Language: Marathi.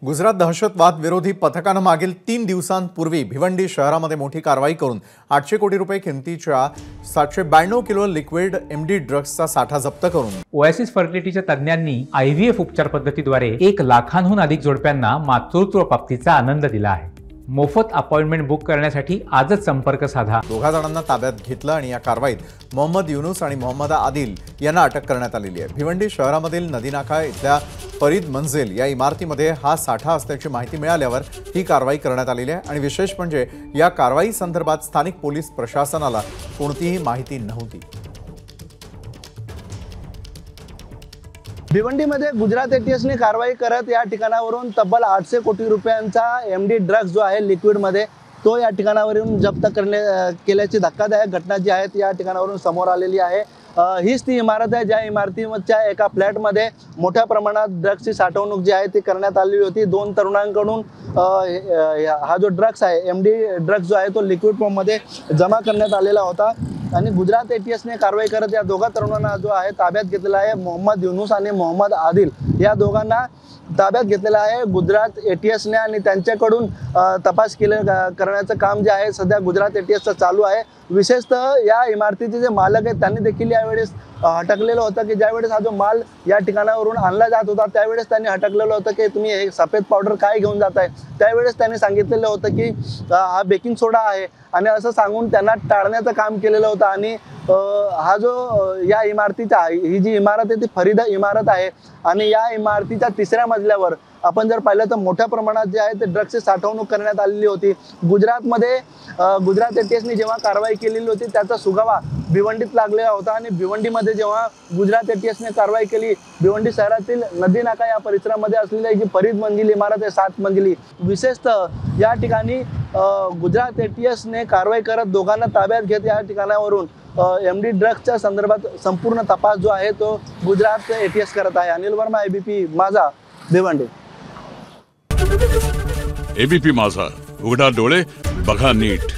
गुजरात दहशतवाद विरोधी पथकानं मागील 3 दिवसांपूर्वी भिवंडी शहरामध्ये मोठी कारवाई करून 800 कोटी रुपये किमतीच्या 792 किलो लिक्विड एमडी ड्रग्सचा साठा जप्त करून ओएसिस फर्टिलिटीच्या तज्ञांनी आयव्हीएफ उपचार पद्धतीद्वारे 1 लाखांहून अधिक जोडप्यांना मातृत्व प्राप्तीचा आनंद दिला आहे। मोफत अपॉइंटमेंट बुक करण्यासाठी आजच संपर्क साधा। दोघा जणांना ताब्यात घेतलं आणि या कारवाईत मोहम्मद युनुस आणि मोहम्मद आदिल यांना अटक करण्यात आलेली आहे। भिवंडी शहरामधील नदीनाका इथल्या फरीद मंजिल या इमारतीमध्ये हा साठा असल्याची माहिती मिळाल्यावर ही कारवाई करण्यात आलेली आहे आणि विशेष म्हणजे या कारवाई संदर्भात स्थानिक पोलीस प्रशासनाला कोणतीही माहिती नव्हती। भिवंडीमध्ये गुजरात एटीएसने कारवाई करत या ठिकाणावरून तब्बल 800 कोटी रुपयांचा एमडी ड्रग्स जो आहे लिक्विडमध्ये तो या ठिकाणावरून जप्त केल्याची धक्कादायक घटना जी आहे या ठिकाणावरून समोर आलेली आहे। हीच ती इमारत आहे ज्या इमारतीच्या एका फ्लॅटमध्ये मोठ्या प्रमाणात ड्रग्सची साठवणूक जी आहे ती करण्यात आलेली होती। 2 तरुणांकडून हा जो ड्रग्स आहे एमडी ड्रग्स जो आहे तो लिक्विड फॉर्ममध्ये जमा करण्यात आलेला होता आणि गुजरात एटीएसने कारवाई करत या दोघा तरुणांना जो आहे ताब्यात घेतलेला आहे। मोहम्मद युनुस आणि मोहम्मद आदिल या ताब्यात घेतलेला आहे गुजरात एटीएसने आणि त्यांच्याकडून तपास करण्याचं काम जे आहे सध्या गुजरात एटीएसचं चालू आहे। विशेषतः या इमारतीचे जे मालक आहेत त्यांनी देखील यावेळेस हटकलेलं होतं की ज्यावेळेस हा जो माल या ठिकाणावरून आणला जात होता त्यावेळेस त्यांनी हटकलेलं होतं की तुम्ही हे सफेद पावडर काय घेऊन जाताय। त्यावेळेस त्यांनी सांगितलेलं होतं की हा बेकिंग सोडा आहे आणि असं सांगून त्यांना टाळण्याचं काम केलेलं होतं आणि हा जो या इमारतीचा ही जी इमारत आहे ती फरीद इमारत आहे आणि या इमारतीच्या 3ऱ्या मजल्यावर आपण जर पाहिलं तर मोठ्या प्रमाणात जे आहे ते ड्रग्सची साठवणूक करण्यात आलेली होती। गुजरातमध्ये गुजरात एटीएसने जेव्हा कारवाई केलेली होती त्याचा सुगावा भिवंडीत लागलेला होता आणि भिवंडीमध्ये जेव्हा गुजरात एटीएसने कारवाई केली भिवंडी शहरातील नदीनाका या परिसरामध्ये असलेली जी फरीद मंजिल इमारत आहे 7 मंजिली विशेषतः या ठिकाणी गुजरात एटीएसने कारवाई करत दोघांना ताब्यात घेत या ठिकाणावरून एमडी ड्रग्सच्या संदर्भात संपूर्ण तपास जो आहे तो गुजरात एटीएस करत आहे। अनिल वर्मा एबीपी माझा भिवंडी। एबीपी माझा उघडा डोळे बघा नीट।